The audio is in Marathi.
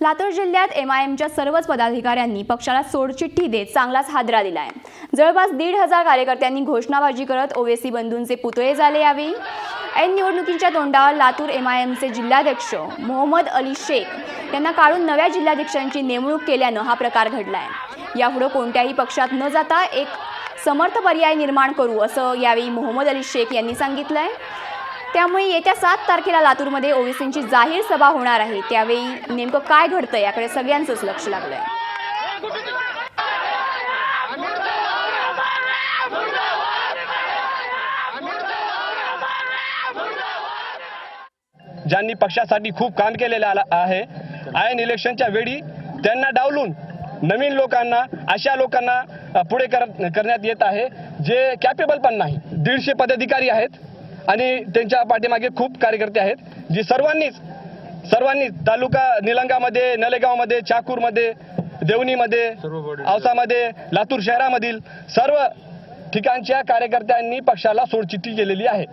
लातूर जिल्ह्यात एमआयएमच्या सर्वच पदाधिकाऱ्यांनी पक्षाला सोडचिठ्ठी देत चांगलाच हादरा दिलाय। जवळपास 1,500 कार्यकर्त्यांनी घोषणाबाजी करत ओवेसी बंधूंचे पुतळे झाले यावेळी। ऐन निवडणुकीच्या तोंडावर लातूर एमआयएमचे जिल्हाध्यक्ष मोहम्मद अली शेख यांना काढून नव्या जिल्हाध्यक्षांची नेमणूक केल्यानं हा प्रकार घडलाय। यापुढे कोणत्याही पक्षात न जाता एक समर्थ पर्याय निर्माण करू असं यावेळी मोहम्मद अली शेख यांनी सांगितलंय। त्यामुळे येत्या 7 तारखेला लातूरमध्ये ओवेसींची जाहीर सभा होणार आहे। त्यावेळी नेमकं काय घडतं याकडे सगळ्यांचंच लक्ष लागलंय। ज्यांनी पक्षासाठी खूप काम केलेले आहे, ऐन इलेक्शनच्या वेळी त्यांना डावलून नवीन लोकांना, अशा लोकांना पुढे करण्यात येत आहे जे कॅपेबल पण नाही। 150 पदाधिकारी आहेत आणि त्यांच्या पाठीमागे खूप कार्यकर्ते आहेत, जी सर्वांनी तालुका निलंगामध्ये, नलेगावमध्ये, चाकूरमध्ये, देवणीमध्ये, औसामध्ये, लातूर शहरामधील सर्व ठिकाणच्या कार्यकर्त्यांनी पक्षाला सोडचिठ्ठी केलेली आहे।